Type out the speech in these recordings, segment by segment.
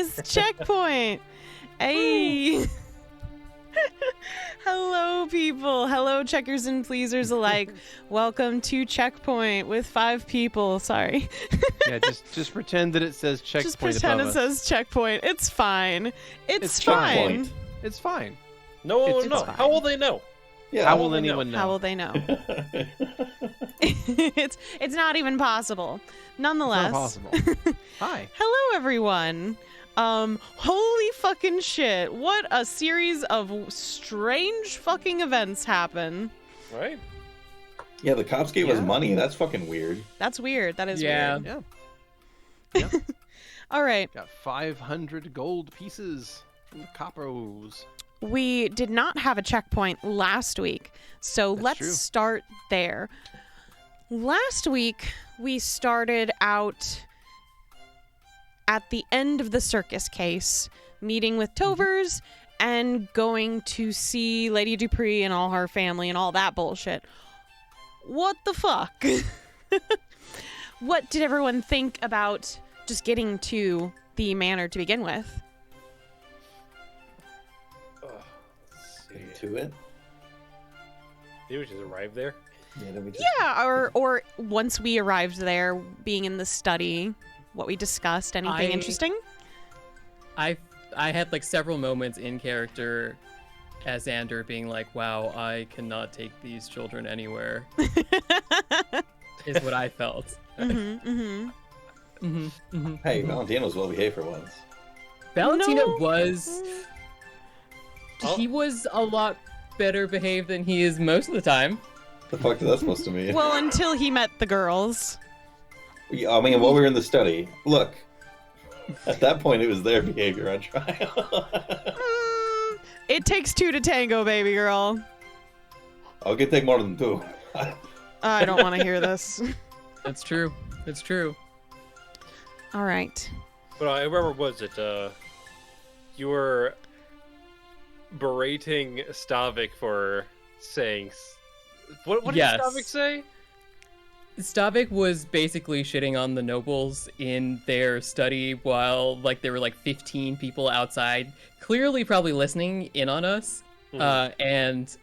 It's checkpoint. Hey. Hello, people. Hello, checkers and pleasers alike. Welcome to Checkpoint with 5 people. Sorry. Yeah, just pretend that it says checkpoint. Just pretend it says checkpoint. It's fine. It's fine. Checkpoint. It's fine. No one will It's know. fine. How will they know? Yeah. How will anyone know? How will they know? It's not even possible. Nonetheless. It's not possible. Hi. Hello, everyone. Holy fucking shit. What a series of strange fucking events happen. Right? Yeah, the cops gave us Yeah. money. That's fucking weird. That's weird. That is Yeah. weird. Yeah. All right. Got 500 gold pieces from the coppers. We did not have a checkpoint last week, so That's let's true. start there. Last week, we started out at the end of the circus case, meeting with Tovers and going to see Lady Dupree and all her family and all that bullshit. What the fuck? What did everyone think about just getting to the manor to begin with? To it. Did we just arrive there? Yeah, then we just... Yeah, or once we arrived there, being in the study, what we discussed, anything interesting? I had like several moments in character as Xander being like, wow, I cannot take these children anywhere, is what I felt. Hey, Valentino's well behaved for once. Valentina No. was... Oh. He was a lot better behaved than he is most of the time. The fuck is that supposed to mean? Well, until he met the girls. I mean, while we were in the study, look. At that point, it was their behavior on trial. It takes 2 to tango, baby girl. I'll get take more than 2. I don't want to hear this. That's true. It's true. All right. But I remember, was it, you were berating Stavik for saying... What did Yes. Stavik say? Stavik was basically shitting on the nobles in their study while like there were like 15 people outside, clearly probably listening in on us. And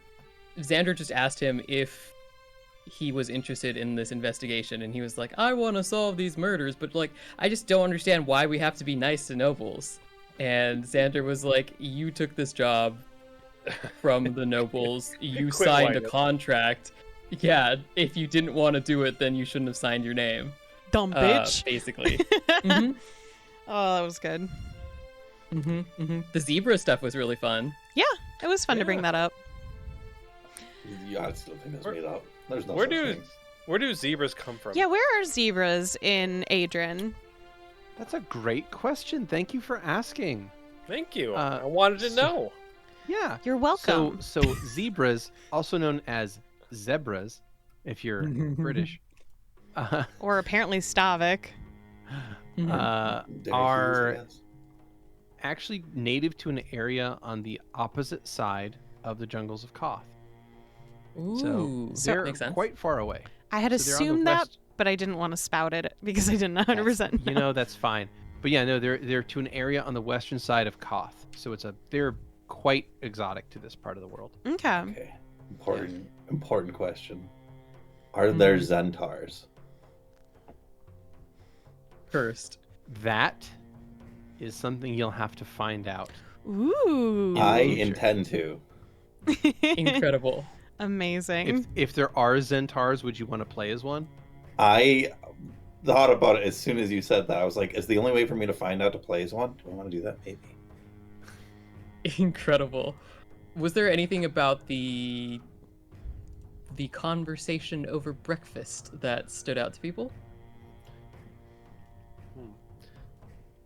Xander just asked him if he was interested in this investigation, and he was like, I want to solve these murders, but like I just don't understand why we have to be nice to nobles. And Xander was like, you took this job from the nobles, you Quit signed a whining. contract. Yeah, if you didn't want to do it, then you shouldn't have signed your name. Dumb bitch. Basically. hmm Oh, that was good. The zebra stuff was really fun. Yeah, it was fun to bring Yeah. that up. Yeah, I still think that's made up. There's no Where such do things. where do zebras come from? Yeah, where are zebras in Adrian? That's a great question. Thank you for asking. Thank you. Uh, I wanted to know. Yeah. You're welcome. So zebras, also known as zebras, if you're British, Or apparently Stavik. Dairy are foods, I guess. actually native to an area on the opposite side of the jungles of Koth. Ooh, So they're makes sense. quite far away. I had So they're on the assumed that, west- but I didn't want to spout it because I didn't 100% You know, that's fine. But yeah, no, they're to an area on the western side of Koth. So they're quite exotic to this part of the world. Okay. Okay. Important question. Are there Zentars? First. That is something you'll have to find out. Ooh. I future. intend to. Incredible. Amazing. If there are Zentars, would you want to play as one? I thought about it as soon as you said that. I was like, is the only way for me to find out to play as one? Do I want to do that? Maybe. Incredible. Was there anything about the conversation over breakfast that stood out to people?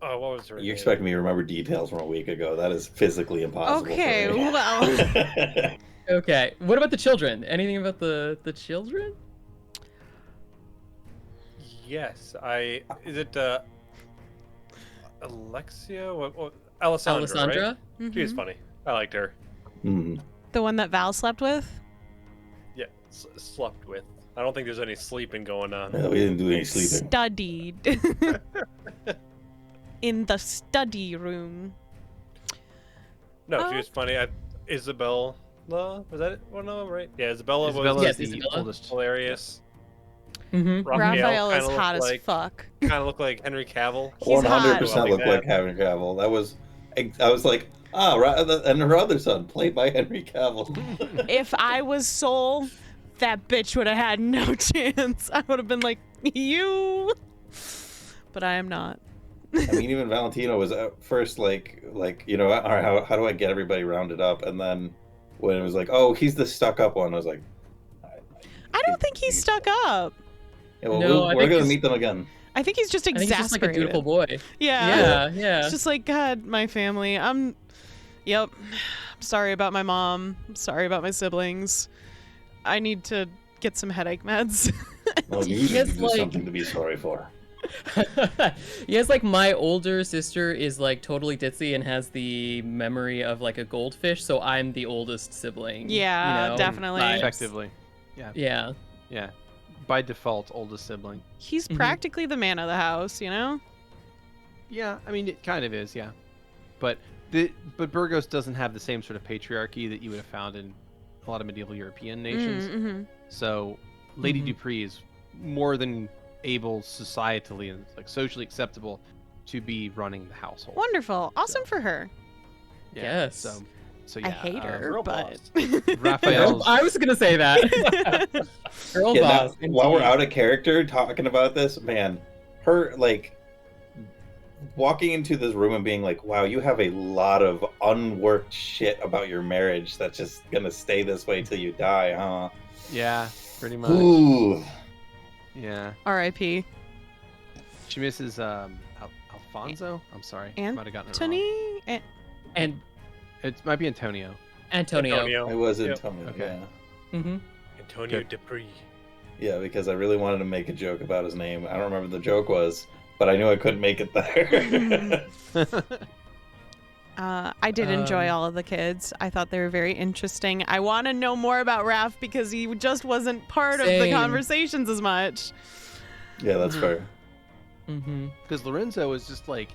Oh, what was her You name? expect me to remember details from a week ago. That is physically impossible. Okay, for me. well. Okay. What about the children? Anything about the children? Yes, is it Alexia? What Alessandra, right? Mhm. She was funny. I liked her. Mhm. The one that Val slept with? Yeah, slept with. I don't think there's any sleeping going on. No, we didn't do any sleeping. Studied. in the study room. No, she was funny. Isabella, was that it? Well, no, right? Yeah, Isabella Isabella was is the Isabella. oldest. hilarious. Mm-hmm. Raphael is kinda hot looked as like, fuck. Kind of looked like Henry Cavill. He's hot. 100% looked like Henry Cavill. That was, I was like, and her other son, played by Henry Cavill. If I was Soul, that bitch would have had no chance. I would have been like, you. But I am not. I mean, even Valentino was at first like you know, all right, how do I get everybody rounded up? And then when it was like, oh, he's the stuck-up one, I was like, I don't think he's stuck up. yeah, well, No, I we're think gonna he's- meet them again. I think he's just I think he's just like a exasperated. dutiful boy. Yeah. Yeah. It's just like, God, my family. Yep. I'm sorry about my mom. I'm sorry about my siblings. I need to get some headache meds. Well, you Yes, need to do like- something to be sorry for. Yes, like my older sister is like totally ditzy and has the memory of like a goldfish, so I'm the oldest sibling. Yeah, you know, definitely. vibes. Effectively. Yeah. Yeah. Yeah. By default, oldest sibling. He's Mhm. practically the man of the house, you know? Yeah, I mean, it kind of is, yeah. But Burgos doesn't have the same sort of patriarchy that you would have found in a lot of medieval European nations. Mm-hmm. So Lady Mhm. Dupree is more than able societally and like socially acceptable to be running the household. Wonderful. Awesome for her. Yeah, Yes. So yeah. I hate her, girl but... Raphael's I was gonna say that. Girl Yeah, boss. while we're indeed. out of character talking about this, man, her like walking into this room and being like, wow, you have a lot of unworked shit about your marriage that's just gonna stay this way till you die, huh? Yeah, pretty much. Ooh. Yeah. R.I.P. She misses Alfonso. I'm sorry. Might have gotten it wrong. Anthony? And It might be Antonio. Antonio. I was Yep. Antonio, Okay. yeah. Mm-hmm. Antonio Good. Dupree. Yeah, because I really wanted to make a joke about his name. I don't remember what the joke was, but I knew I couldn't make it there. I did enjoy all of the kids. I thought they were very interesting. I want to know more about Raph because he just wasn't part of the Same. conversations as much. Yeah, that's Mhm. fair. Mm-hmm. Because Lorenzo is just like,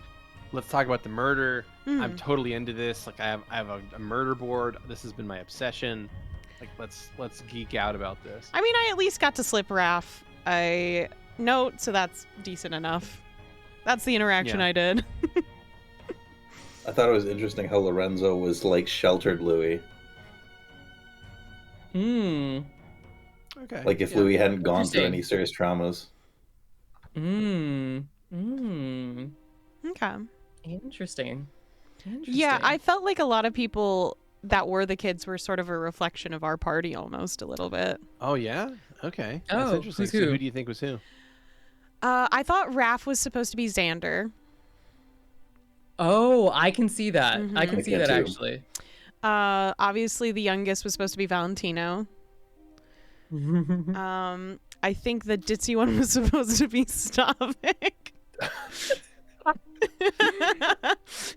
let's talk about the murder. Hmm. I'm totally into this. Like I have a murder board. This has been my obsession. Like let's geek out about this. I mean, I at least got to slip Raph a note, so that's decent enough. That's the interaction Yeah. I did. I thought it was interesting how Lorenzo was like sheltered Louis. Mm. Okay. Like if yeah. Louis hadn't gone through Interesting. any serious traumas. Mm. Mm. Okay. Interesting. Yeah, I felt like a lot of people that were the kids were sort of a reflection of our party almost a little bit. Oh yeah. Okay. That's Oh, interesting. who's So who? who do you think was who? I thought Raph was supposed to be Xander. Oh, I can see that. I Mhm. can I see can that too. actually. Obviously the youngest was supposed to be Valentino. I think the ditzy one was supposed to be Stavik.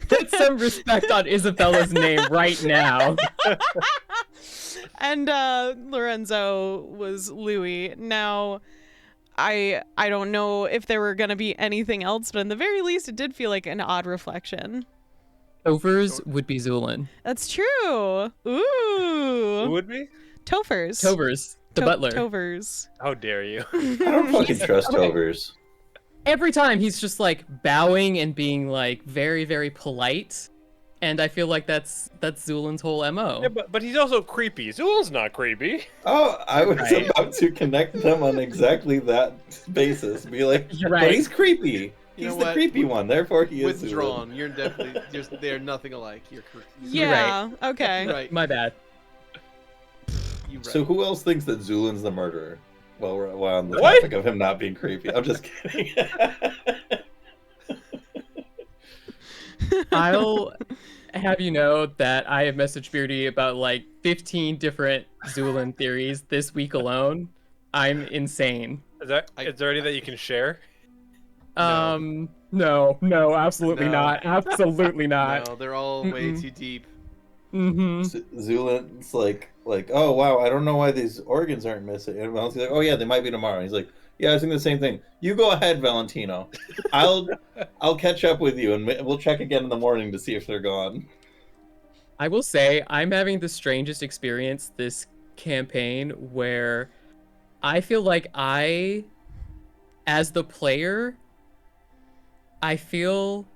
Put some respect on Isabella's name right now. And Lorenzo was Louis. Now, I don't know if there were gonna be anything else, but in the very least, it did feel like an odd reflection. Tovers would be Zulin. That's true. Who Ooh, would be? Tovers. Tovers, the butler. Tovers. How dare you? I don't fucking trust okay. Tovers. Every time he's just like bowing and being like very, very polite. And I feel like that's Zulin's whole MO. Yeah, but he's also creepy. Zul's not creepy. Oh, I was Right. about to connect them on exactly that basis. Be like, You're but right. he's creepy. You He's know the what? creepy one, therefore he is Withdrawn. You're definitely they're nothing alike. You're correct. Yeah. Okay. Right. My bad. You're right. So who else thinks that Zulin's the murderer? Well, we're on the What? topic of him not being creepy. I'm just kidding. I'll have you know that I have messaged Beardy about like 15 different Zulin theories this week alone. I'm insane. Is there any that you can share? No, absolutely No. not. Absolutely not. No, they're all way Mm-mm. too deep. Mm-hmm. Zulin's like, oh wow, I don't know why these organs aren't missing. And Valentino's like, oh yeah, they might be tomorrow. And he's like, Yeah, I was thinking the same thing. You go ahead, Valentino. I'll catch up with you, and we'll check again in the morning to see if they're gone. I will say I'm having the strangest experience this campaign where I feel like as the player, I feel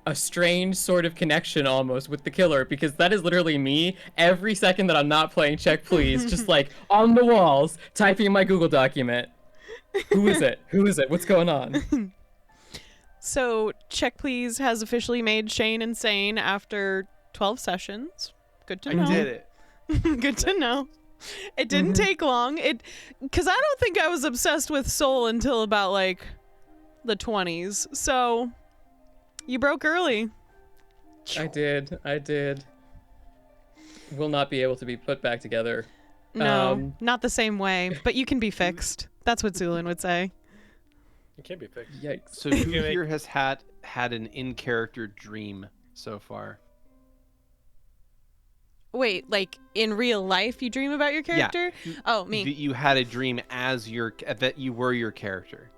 a strange sort of connection almost with the killer, because that is literally me every second that I'm not playing Check Please, just like on the walls, typing in my Google document. Who is it? Who is it? What's going on? So, Check Please has officially made Shane insane after 12 sessions. Good to know. I did it. Good to know. It didn't take long. Because I don't think I was obsessed with Soul until about, like, the 20s. So, you broke early. I did. Will not be able to be put back together. No, not the same way. But you can be fixed. That's what Zulin would say. It can't be fixed. Yikes. So who here has had an in-character dream so far? Wait, like in real life you dream about your character? Yeah. Oh, me. That you had a dream as that you were your character.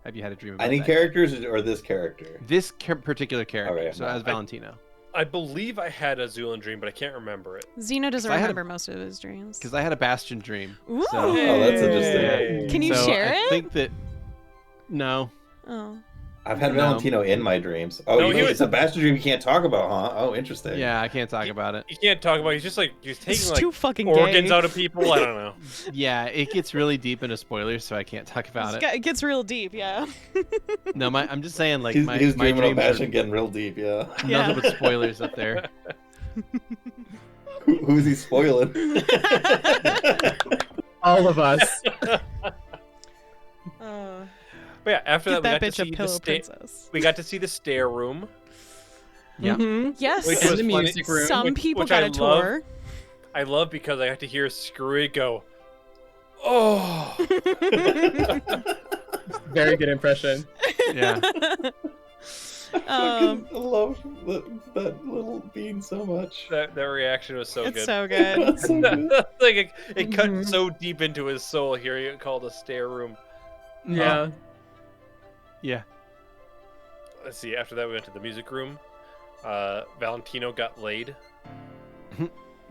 Have you had a dream about Any that? characters or this character? This particular character. Alright, so no, as Valentino. I believe I had a Zulin dream, but I can't remember it. Xeno doesn't I had a- remember most of his dreams. Because I had a Bastion dream. Ooh. So, Oh, that's interesting. Hey. Can you so share I it? think that no. Oh. I've had No. Valentino in my dreams. Oh, No, you he mean was- it's a bastard dream you can't talk about, huh? Oh, interesting. Yeah, I can't talk about it. You can't talk about it. He's just like, he's taking It's like too fucking organs gay. out of people. I don't know. Yeah, it gets really deep into spoilers, so I can't talk about it. It gets real deep, yeah. No, I'm just saying, like He's, my he's my dreaming of dreams Bastion are getting real deep, yeah. Yeah. nothing but spoilers up there. Who's he spoiling? All of us. But yeah, after Get that, that we bitch got to a see the pillow princess. we got to see the stair room. Yeah. Yes. Which And was the funny. music room. Some people which got I a tour. I love because I got to hear Screwy go, "Oh." Very good impression. Yeah. I fucking love that little bean so much. That reaction was so It's good. so good. That's so good. Like it cut so deep into his soul hearing it called a stair room. Yeah. Yeah. Let's see. After that, we went to the music room. Valentino got laid.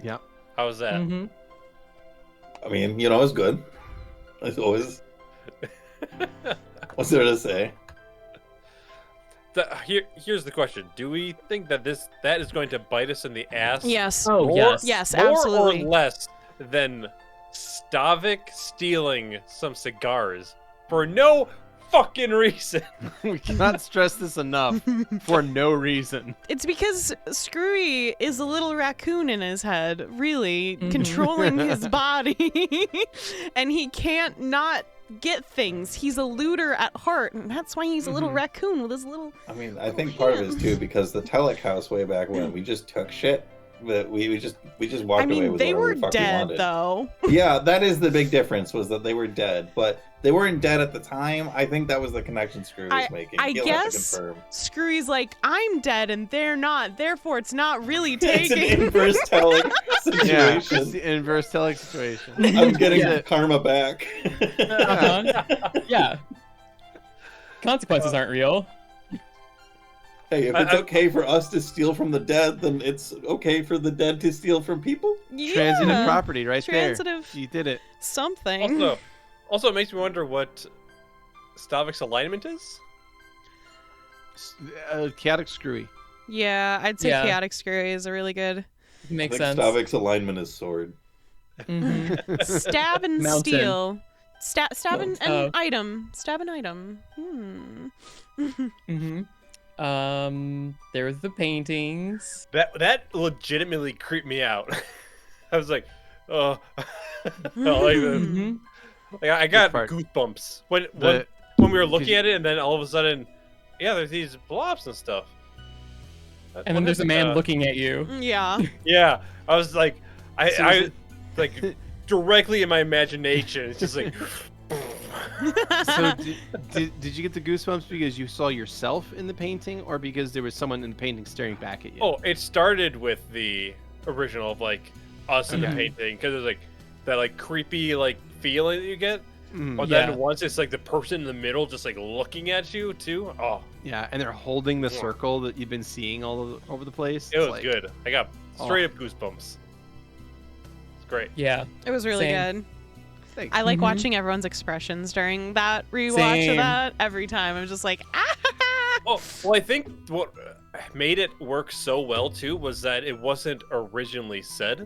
Yeah. How was that? Mm-hmm. I mean, you know, it's good. As always. What's there to say? Here's the question: do we think that that is going to bite us in the ass? Yes. Oh, More- yes. Yes, more absolutely. or less than Stavik stealing some cigars for no fucking reason. We cannot stress this enough for no reason. It's because Screwy is a little raccoon in his head, really, controlling his body. And he can't not get things. He's a looter at heart, and that's why he's a little raccoon with his little... I mean, I think part of it is too because the Telek house way back when we just took shit. That we just walked I away mean, with they whatever were the fuck we dead, wanted. though. Yeah, that is the big difference, was that they were dead, but they weren't dead at the time. I think that was the connection Screw was making. I He'll have to guess confirm. Screwy's like, I'm dead and they're not, therefore it's not really It's an taking... inverse Telek Yeah. It's situation. the inverse Telek situation. I'm getting Yeah. karma back. Yeah. Consequences aren't real. Hey, if it's okay for us to steal from the dead, then it's okay for the dead to steal from people? Yeah. Transitive property right Transitive there. You did it. something. Also, it makes me wonder what Stavik's alignment is. Chaotic Screwy. Yeah, I'd say Yeah. Chaotic Screwy is a really good... Makes I think sense. Stavik's alignment is sword. Mhm. Stab and Mountain. steal. Stab and Oh. item. Stab and item. Mhm. There was the paintings. That legitimately creeped me out. I was like, oh, Mhm. I got part? goosebumps when The- we were did looking you- at it, and then all of a sudden, yeah, there's these blobs and stuff. And then there's a man looking at you. Yeah. Yeah, I was like, So is I it- like directly in my imagination. It's just like, So did you get the goosebumps because you saw yourself in the painting, or because there was someone in the painting staring back at you? oh, it started with the original of like us in the Okay. painting because there's like that like creepy like feeling that you get, Mm, then once it's like the person in the middle just like looking at you too. Oh, yeah, and they're holding the circle that you've been seeing over the place. it was like, good. I got straight up goosebumps. It's great. Yeah. It was really Same. good. Thanks. I like Mhm. watching everyone's expressions during that rewatch Same. of that every time. I'm just like, ah! Oh, well, I think what made it work so well too was that it wasn't originally said.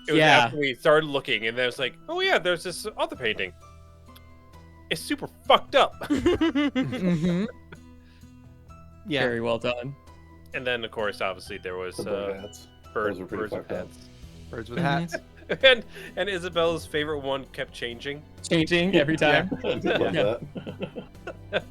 It was Yeah. after we started looking, and there's like, oh yeah, there's this other painting. It's super fucked up. Mm-hmm. Yeah. Very well done. And then, of course, obviously there was The bird hats. birds Those were pretty with fucked up. hats. Birds with Mhm. hats. And Isabella's favorite one kept changing. Changing every time. I did love Yeah. that.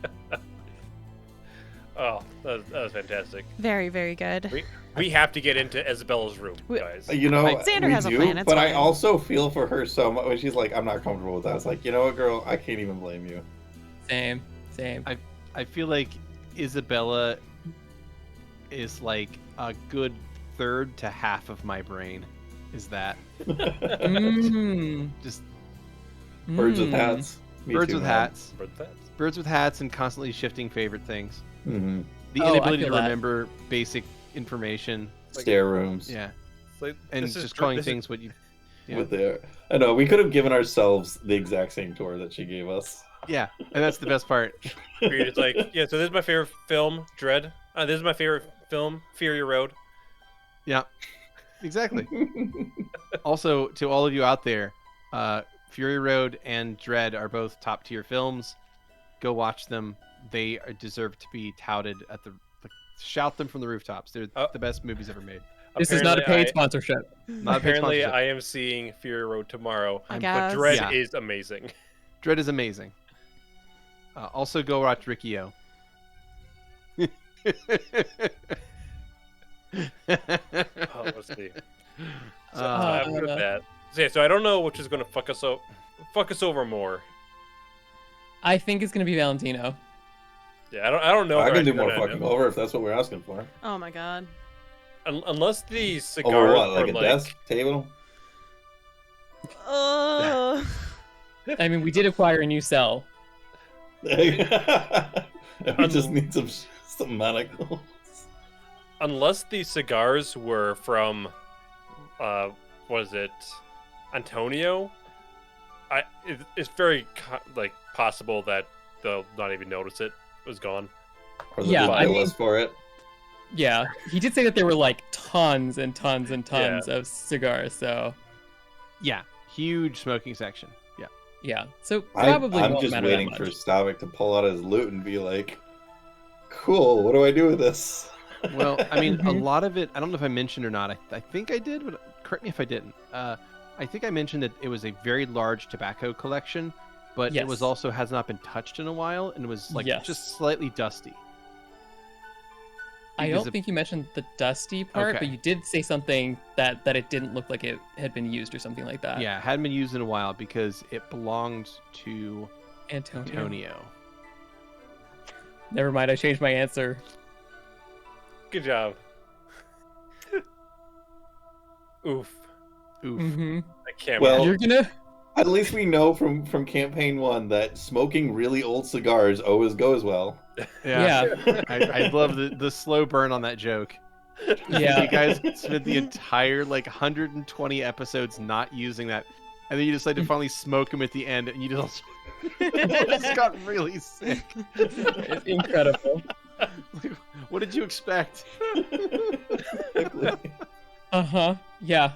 Oh, that was fantastic. Very, very good. We have to get into Isabella's room, guys. You know, Xander we has a do, plan, it's but I fine. also feel for her so much when she's like, I'm not comfortable with that. It's like, you know what, girl? I can't even blame you. Same. I feel like Isabella is like a good third to half of my brain. Is that Mm. just Birds with Mm. hats. Me birds too, with man. hats? For that. Birds with hats and constantly shifting favorite things. Mhm. The Oh, I inability to feel that. remember basic information. Stair rooms. Yeah, It's like, and this is just gr- calling this is- things what you. Yeah. With their, I know we could have given ourselves the exact same tour that she gave us. Yeah, and that's the best part. It's like, yeah. So this is my favorite film, Dread. This is my favorite film, Fury Road. Yeah, exactly. Also, to all of you out there, Fury Road and Dread are both top tier films. Go watch them. They deserve to be touted at the. Shout them from the rooftops. They're the best movies ever made. This is not a Apparently paid sponsorship. Not a paid Apparently, sponsorship. I am seeing Fury Road tomorrow, I but guess. Dread Yeah. is amazing. Dread is amazing. Also, go watch Riccio. Oh, let's see. So Uh, after that, so I don't know which is going to fuck us over more. I think it's gonna be Valentino. Yeah, I don't know. I if can do I'm more gonna fucking over if that's what we're asking for. Oh my god. Unless the Over cigars what? Like are a like desk table? Ugh. I mean, we did acquire a new cell. We just need some manacles. unless the cigars were from, what is it, Antonio? It's very possible that they'll not even notice it was gone. Or the Yeah, buy I mean- list for it. Yeah, he did say that there were like tons and tons and tons of cigars. So yeah, huge smoking section. Yeah. yeah, so probably I'm won't just matter waiting that for much. Stavik to pull out his loot and be like, cool, what do I do with this? Well, I mean, a Mhm. lot of it, I don't know if I mentioned or not. I think I did, but correct me if I didn't. I think I mentioned that it was a very large tobacco collection, but it was Yes. also has not been touched in a while and was like Yes. just slightly dusty. I because don't think you mentioned the dusty part, Okay. but you did say something that it didn't look like it had been used or something like that. Yeah, it hadn't been used in a while because it belonged to Antonio. Antonio. Never mind, I changed my answer. Good job. Oof. Oof. Mm-hmm. I can't. Well- You're gonna. At least we know from campaign 1 that smoking really old cigars always goes well. Yeah. I love the slow burn on that joke. Yeah. You guys spent the entire 120 episodes not using that, and then you decide to finally smoke them at the end, and you just just got really sick. It's incredible. What did you expect? Uh-huh. Yeah.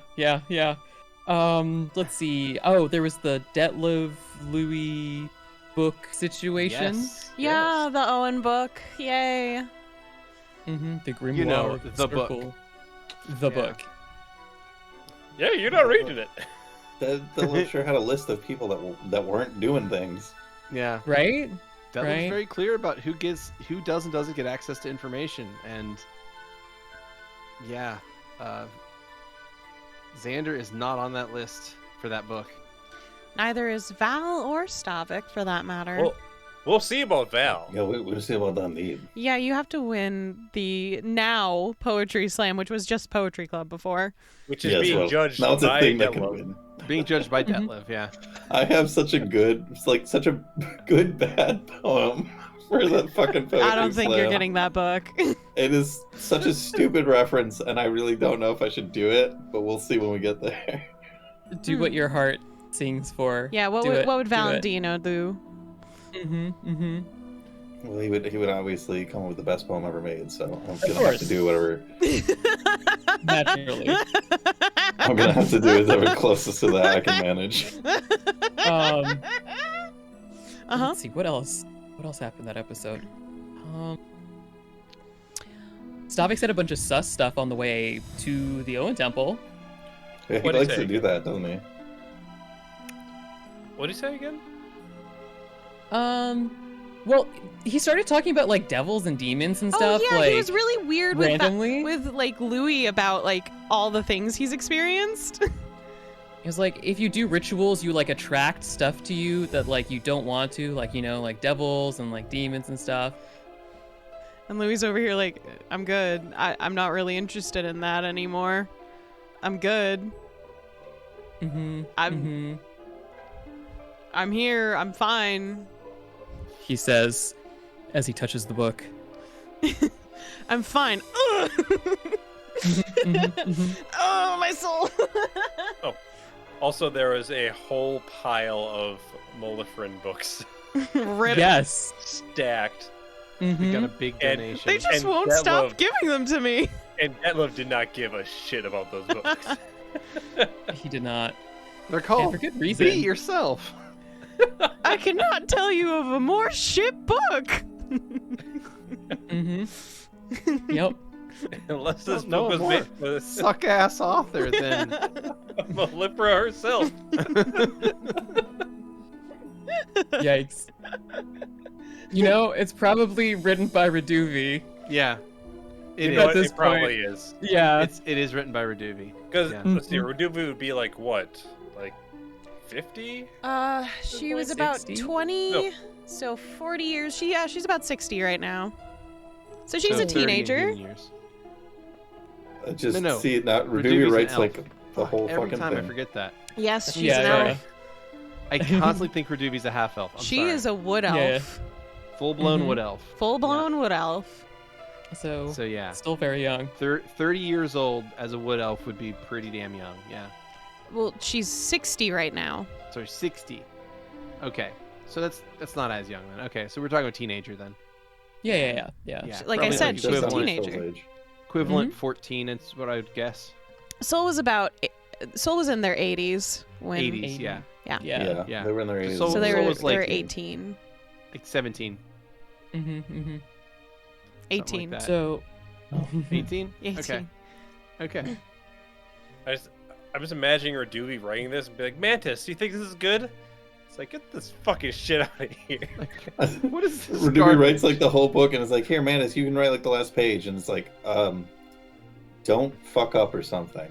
Let's see. Oh, there was the Detlef Louis book situation. Yes. Yeah, the Owen book. Yay. Mm-hmm. The Grimoire. You know, of the book. Circle. The Yeah. book. Yeah, you're not reading it. That sure had a list of people that weren't doing things. Yeah. Right? That was Right. very clear about who does and doesn't get access to information, and yeah, Xander is not on that list for that book. Neither is Val or Stavik, for that matter. Well, we'll see about Val. Yeah, we'll see about that indeed. Yeah, you have to win the now Poetry Slam, which was just Poetry Club before. Which is Yes, being well, judged now it's a by thing that can Detlef. win. Being judged by Detlef, yeah. I have such a good bad poem for that fucking poetry I don't think you're slam. getting that book. It is such a stupid reference, and I really don't know if I should do it, but we'll see when we get there. Do what your heart sings for. Yeah, what Do would it. what would Do it. Valentino do? Well, he would obviously come up with the best poem ever made, so I'm gonna have course. to do whatever. Naturally. I'm gonna have to do whatever closest to that I can manage. Let's see, what else? What else happened that episode? Stavik said a bunch of sus stuff on the way to the Owen Temple. Yeah, he What'd he likes say to do again? that, doesn't he? What did he say again? Well, he started talking about like devils and demons and stuff. Oh yeah, like, he was really weird with randomly. with like Louis about like all the things he's experienced. He was like, if you do rituals, you like attract stuff to you that like you don't want to, like, you know, like devils and like demons and stuff. And Louis over here like, I'm good. I'm not really interested in that anymore. I'm good. I'm here. I'm fine. He says, as he touches the book. I'm fine. Ugh. Oh, my soul. Also, there was a whole pile of Molifrin books Rip. Yes. stacked, We got a big And donation. They just And won't that stop love- giving them to me. and Detlef did not give a shit about those books. He did not. They're And called for good reason. Be Yourself. I cannot tell you of a more shit book. Yep. Unless this No book was more. made for Suck ass author then. Melipra herself. Yikes. You know, it's probably written by Reduvi. Yeah. It You is. know At what? this It probably is. Yeah. It is written by Reduvi. Because, Yeah. let's see, Reduvi would be like, what? Like, 50? She was Like about 60? 20, No. so 40 years. She's about 60 right now. So she's So a 30 in teenager. human years. I just No. see it not. Reduvi's Reduvi an writes elf. like the whole Every fucking time thing. I forget that. Yes, she's Yeah, an yeah. elf. I constantly think Reduvi's a half elf. She is a wood elf. Yeah. full blown Mhm. wood elf. Full blown wood elf. So, So yeah, still very young. 30 years old as a wood elf would be pretty damn young. Yeah. Well, she's 60 right now. So 60. Okay. So that's not as young then. Okay, so we're talking about teenager then. Yeah. Yeah. Like I probably said, she's a equivalent- teenager. Equivalent 14 is what I would guess. Soul was in their 80s when 80s, yeah. Yeah. Yeah. Yeah. They were in their 80s. So- So they Soul were was like- 18. Like 17. 18. that. So, 18? 18. Okay. Okay. I'm just imagining Reduvi writing this and be like, Mantis, do you think this is good? It's like, get this fucking shit out of here. What is this? Reduvi garbage? writes like the whole book and is like, "Here, Manus, you can write like the last page," and it's like, don't fuck up or something.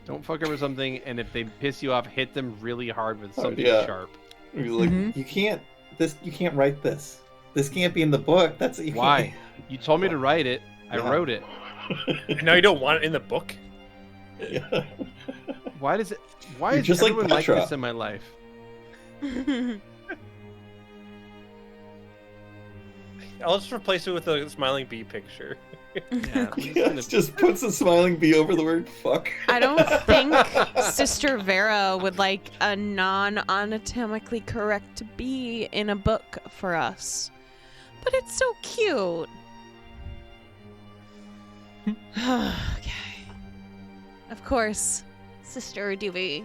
Don't fuck over something, and if they piss you off, hit them really hard with Oh, something yeah. sharp. He's like, you can't write this. This can't be in the book. That's you Why? can't." You told me to write it. I Yeah. wrote it. And now you don't want it in the book? Yeah. Why does You're is just like everyone like Petra. this in my life? I'll just replace it with a smiling bee picture. Yeah. It just puts a smiling bee over the word fuck. I don't think Sister Vera would like a non-anatomically correct bee in a book for us. But it's so cute. Okay. Of course, Sister Doobie.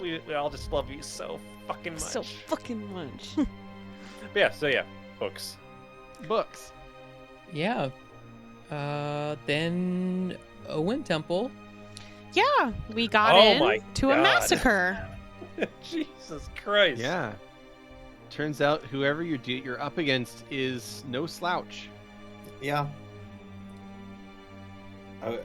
We all just love you so fucking much. So fucking much. But yeah, books. Books. yeah. Then Owen Temple. Yeah, we got Oh in my to a God. massacre. Jesus Christ. Yeah. Turns out whoever you're up against is no slouch. Yeah. I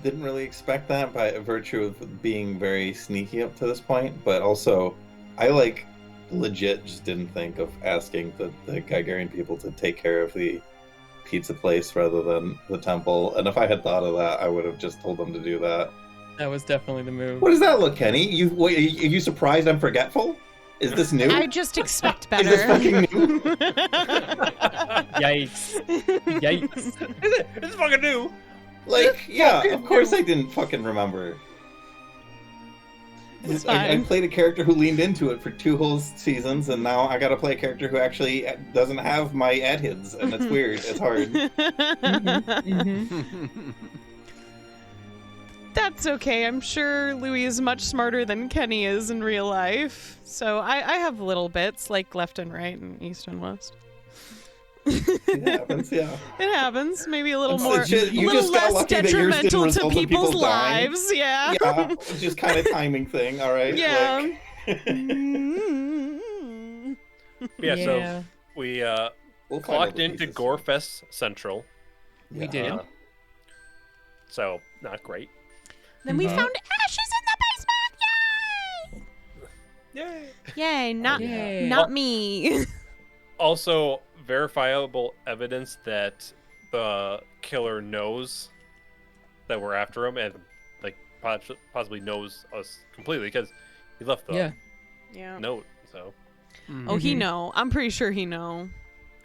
didn't really expect that by virtue of being very sneaky up to this point, but also I legit just didn't think of asking the Gigerian people to take care of the pizza place rather than the temple. And if I had thought of that, I would have just told them to do that. That was definitely the move. What does that look, Kenny? Are you surprised I'm forgetful? Is this new? I just expect Is better. this fucking new? Yikes. Yikes. It's fucking new. Like, yeah, of course I didn't fucking remember. It's I fine. played a character who leaned into it for 2 whole seasons, and now I gotta play a character who actually doesn't have my adhids, and it's weird. It's hard. That's okay. I'm sure Louis is much smarter than Kenny is in real life. So I have little bits, like left and right and east and west. It happens, yeah. It happens. Maybe a little It's more, legit. You a little just got less lucky that yours didn't detrimental to result in people's people dying. lives. Yeah. Yeah, it's just kind of timing thing, all right? Yeah. Like, Yeah, so we we'll find clocked out the into pieces. Gorefest Central. We did. So not great. Then we Mhm. found ashes in the basement. Yay! Yay! Not Yay. not me. Also, verifiable evidence that the killer knows that we're after him, and like possibly knows us completely because he left the Yeah. Yeah. note. So Oh, he Mhm. know. I'm pretty sure he know.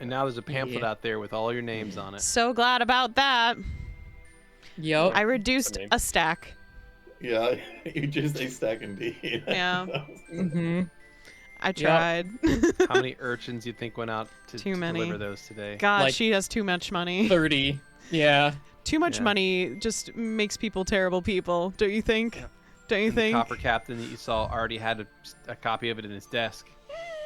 And now there's a pamphlet Yeah. out there with all your names on it. So glad about that. Yup. I reduced name. a stack. Yeah, you just a stack indeed. Yeah. Mm-hmm. I tried. How many urchins you think went out to Too many. deliver those today? God, Like- she has too much money. 30. Yeah. Too much Yeah. money just makes people terrible people. Don't you think? Yeah. Don't you And the think? copper captain that you saw already had a copy of it in his desk.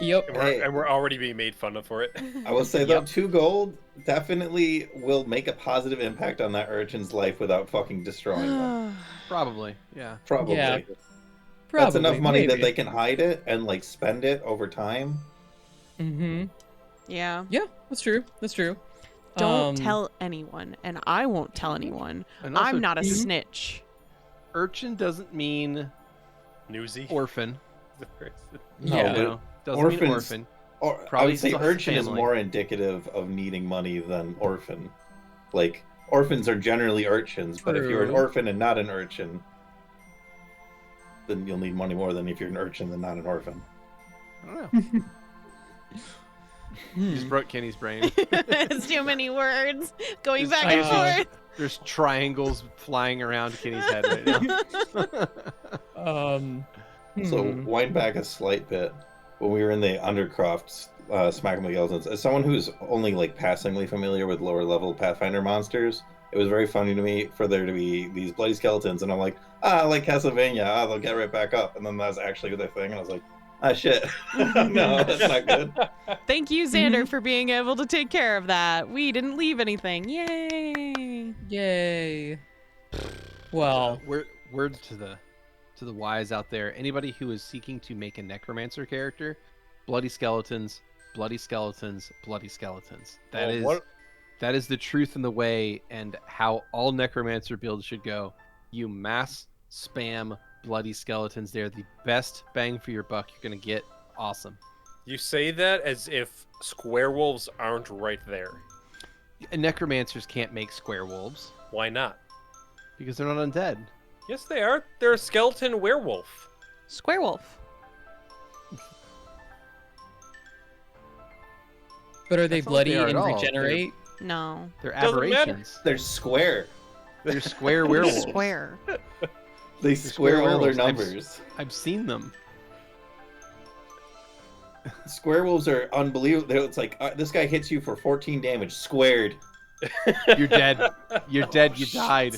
Yep. and we're already being made fun of for it. I will say though, Yep. 2 gold definitely will make a positive impact on that urchin's life without fucking destroying them. Probably, yeah. Probably. Yeah. That's Probably. enough money that maybe. they can hide it and like spend it over time. Mm-hmm. Yeah. Yeah, that's true. That's true. Don't tell anyone, and I won't tell anyone. And also, I'm not a Mhm. snitch. urchin doesn't mean Newsy. orphan. No, Yeah. but You know, doesn't mean orphans- orphan. Or I Probably would say still has a urchin is family. more indicative of needing money than orphan. Like orphans are generally urchins, but if you're an True. orphan and not an urchin, then you'll need money more than if you're an urchin and not an orphan. I don't know. You just broke Kenny's brain. It's too many words going back I and know. forth. There's triangles flying around Kenny's head right now. So hmm. wind back a slight bit. When we were in the Undercroft Smacking the Skeletons, as someone who's only like passingly familiar with lower level Pathfinder monsters, it was very funny to me for there to be these bloody skeletons, and I'm like, like Castlevania, they'll get right back up, and then that's actually their thing, and I was like, shit, no, that's not good. Thank you, Xander, for being able to take care of that. We didn't leave anything. Yay! Yay. Well, Word to the wise out there. Anybody who is seeking to make a necromancer character, bloody skeletons, bloody skeletons, bloody skeletons. That is the truth and the way, and how all necromancer builds should go. You mass spam bloody skeletons. They're the best bang for your buck you're gonna get. Awesome. You say that as if square wolves aren't right there. And necromancers can't make square wolves Why not? because they're not undead. Yes, they are. They're a skeleton werewolf. Square wolf. but are they That's not what they bloody are at and all. regenerate? No. They're Doesn't matter. aberrations. They're square. They're square werewolves. Square. They square all their werewolves. numbers. I've seen them. Square wolves are unbelievable. It's like this guy hits you for 14 damage squared. You're dead. You're dead. You died.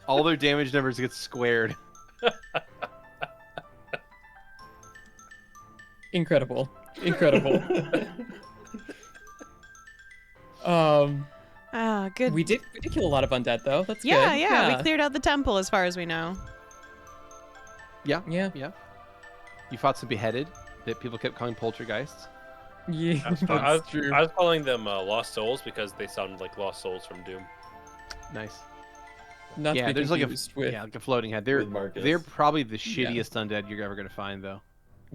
All their damage numbers get squared. Incredible. Incredible. Good. we did kill a lot of undead though. That's yeah, good. yeah. We cleared out the temple as far as we know. Yeah. Yeah. Yeah. You fought some beheaded that people kept calling poltergeists. Yeah. I was That's true. calling them lost souls because they sounded like lost souls from Doom. Nice. Not Yeah, to be there's like a confused with. like a floating head. They're With Marcus. they're probably the shittiest undead you're ever gonna find though.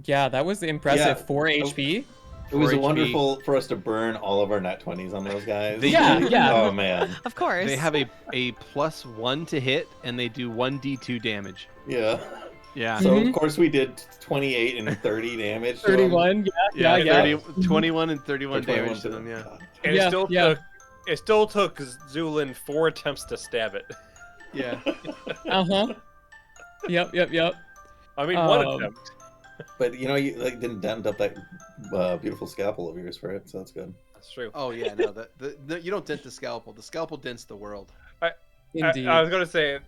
Yeah, that was impressive. Yeah. 4 HP. It was 4 HP. wonderful for us to burn all of our nat 20s on those guys. Yeah. Oh man. Of course. They have a +1 to hit, and they do 1d2 damage. Yeah. Yeah. So Mhm. of course we did 28 and 30 damage. to 'em. 31. Yeah. 21 and 31 Or 21 damage to them. Yeah. God. And Yeah, yeah. it still took Zulin 4 attempts to stab it. Yeah. Uh-huh. Yep. I mean, one Um, attempt. But you know, you like didn't dent up that beautiful scalpel of yours for it, so that's good. That's true. Oh yeah. No, you don't dent the scalpel. The scalpel dents the world. Indeed. I was gonna say,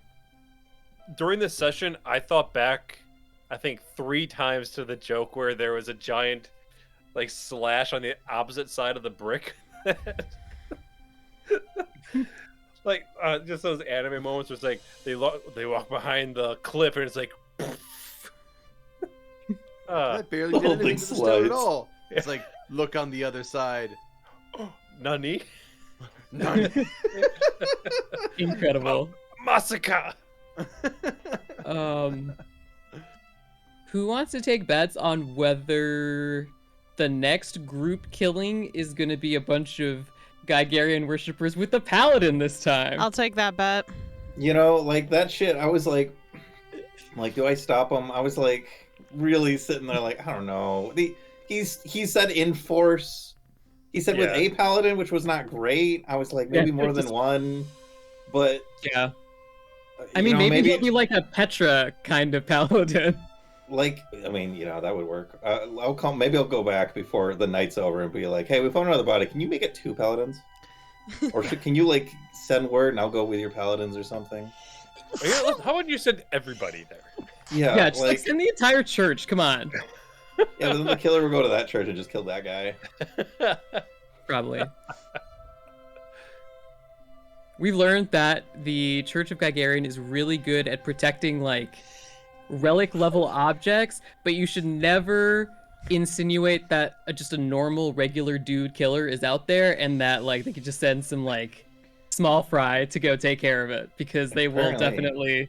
during this session, I thought back, I think 3 times to the joke where there was a giant, like, slash on the opposite side of the brick. Like, just those anime moments where it's like they walk behind the cliff and it's like. That barely did whole anything thing to the stone at slides. all. It's like, look on the other side. Nani? None. Incredible. Masaka! Who wants to take bets on whether the next group killing is going to be a bunch of Gigarian worshippers with the paladin this time? I'll take that bet. You know, like that shit. I was like, do I stop him? I was like, really sitting there, like, I don't know. He said enforce. He said with Yeah. a paladin, which was not great. I was like, maybe Yeah, more than just- one, but Yeah. you I mean, know, maybe he'll be like a Petra kind of paladin. like, I mean, you know, that would work. Maybe I'll go back before the night's over and be like, hey, we found another body. Can you make it 2 paladins? Or can you like send word and I'll go with your paladins or something? How would you send everybody there? Yeah, Yeah, just like send the entire church. Come on. yeah, but then the killer will go to that church and just kill that guy. Probably. We learned that the Church of Gigarian is really good at protecting like relic level objects, but you should never insinuate that just a normal regular dude killer is out there and that like they could just send some like small fry to go take care of it, because they will Apparently.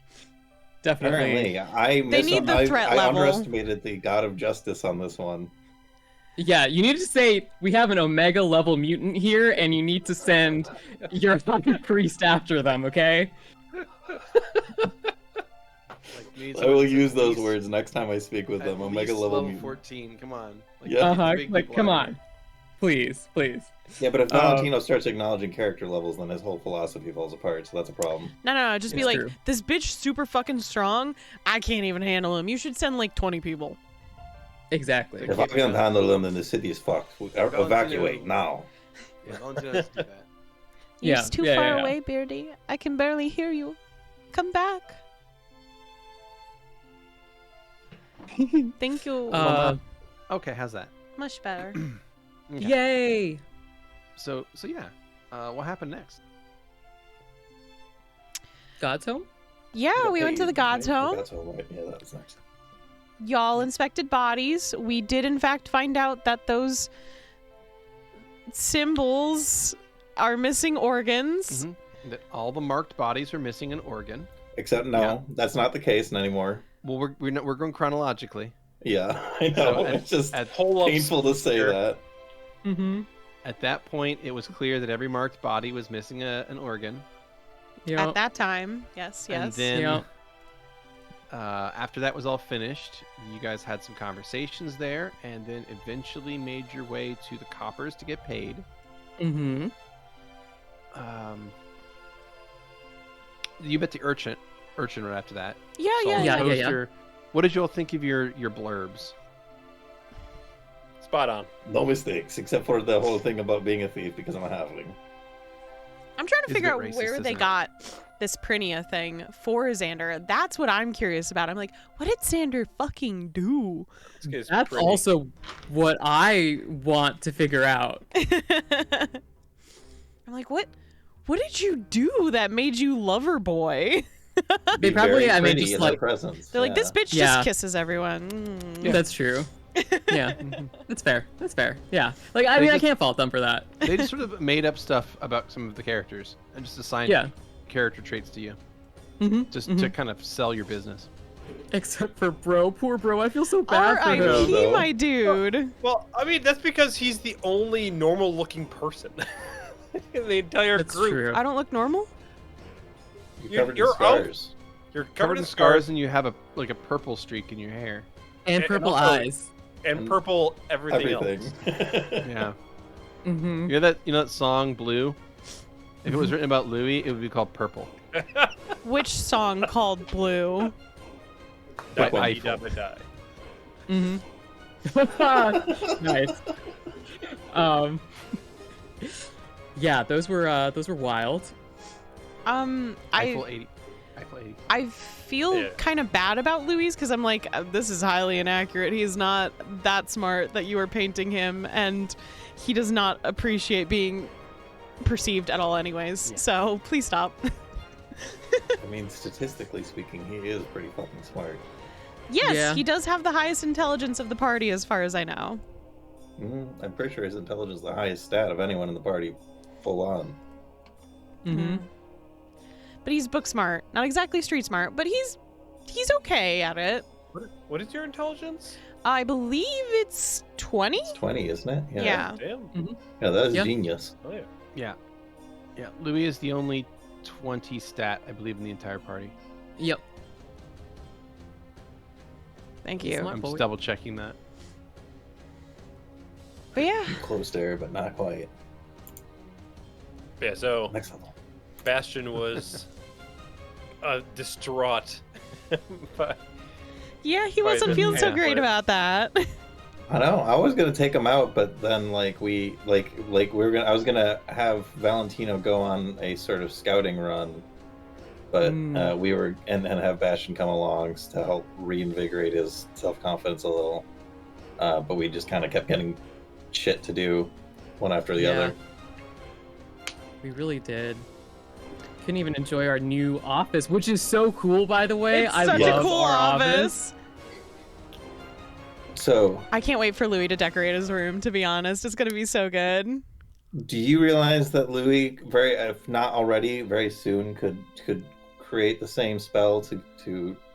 definitely I need the threat I level. underestimated the god of justice on this one. Yeah, you need to say we have an Omega level mutant here, and you need to send your fucking priest after them, okay? I will use those words next time I speak with them. Omega level mutant. 14. Come on. Like, Yeah. get the big Like people come out on, please. Yeah, but if Valentino starts acknowledging character levels, then his whole philosophy falls apart, so that's a problem. No. Just be It's like, true. this bitch super fucking strong. I can't even handle him. You should send like 20 people. Exactly. If I can't handle them, then the city is fucked. Evacuate now. Yeah, Valentino has to do that. Yeah, He's too yeah, far yeah, yeah. away, Beardy. I can barely hear you. Come back. Thank you. Okay, how's that? Much better. Okay. Yay! So yeah. What happened next? God's home? Yeah, we went to the God's home. God's home, right? Yeah, that's next. Y'all inspected bodies. We did, in fact, find out that those symbols are missing organs. Mhm. That all the marked bodies are missing an organ. Except no, that's not the case anymore. Well, we're going chronologically. Yeah, I know. So it's just at painful to say here. that. Mm-hmm. At that point, it was clear that every marked body was missing an organ. Yeah. At that time. Yes. And then, Yeah. after that was all finished, you guys had some conversations there, and then eventually made your way to the coppers to get paid. Mm-hmm. You met the urchin right after that. Yeah, So yeah, Yeah, yeah. yeah, yeah. What did you all think of your blurbs? Spot on. No mistakes, except for the whole thing about being a thief because I'm a halfling. I'm trying to It's a figure bit out racist, where they isn't it? got this Prinia thing for Xander. That's what I'm curious about. I'm like, what did Xander fucking do? This guy's That's pretty. also what I want to figure out. I'm like, what did you do that made you lover boy? They Be probably, very I mean, pretty just in like their presence. They're like, yeah. this bitch Yeah. just kisses everyone. Mm. that's true. Yeah, that's fair. That's fair. Yeah, like I mean, I just- can't fault them for that. They just sort of made up stuff about some of the characters and just assigned Yeah. character traits to you, Mm-hmm. just to kind of sell your business. Except for Bro. Poor Bro. I feel so bad for him. R.I.P. though. my dude. Well, I mean, that's because he's the only normal-looking person in the entire That's group. true. I don't look normal. You're covered in You're out. scars. You're Covered in scars, and you have a purple streak in your hair. And And purple also- eyes. and purple everything else. Yeah. Mm-hmm. You know that song Blue? If it was written about Louis, it would be called Purple. Which song called Blue? By Dabba-dee, Eiffel. dabba-die. Mm-hmm. Nice. Yeah, those were wild. Eiffel 80. Eiffel 80. I feel Yeah. kind of bad about Louis because I'm like, this is highly inaccurate. He's not that smart that you are painting him, and he does not appreciate being perceived at all anyways. Yeah. So please stop. I mean, statistically speaking, he is pretty fucking smart. Yes, Yeah. he does have the highest intelligence of the party as far as I know. I'm pretty sure his intelligence is the highest stat of anyone in the party, full on. Mm-hmm. But he's book smart. Not exactly street smart, but he's okay at it. What is your intelligence? I believe it's 20? It's 20, isn't it? Yeah. Damn. Yeah, that is Yeah. genius. Oh yeah. Yeah. Yeah. Louis is the only 20 stat, I believe, in the entire party. Yep. Thank you. Smart. I'm boy. just double checking that. But yeah, Close there, but not quite. Yeah. So Next level. Bastion was distraught. But yeah, he Right, wasn't then- feeling so yeah. great about that. I know. I was gonna take him out, but then I was gonna have Valentino go on a sort of scouting run, but we were and have Bastion come along to help reinvigorate his self confidence a little. But we just kind of kept getting shit to do, one after the Yeah. other. We really did. Couldn't even enjoy our new office, which is so cool, by the way. It's I such love a cool our office. So, I can't wait for Louis to decorate his room, to be honest. It's going to be so good. do you realize that Louis, if not already, very soon could create the same spell to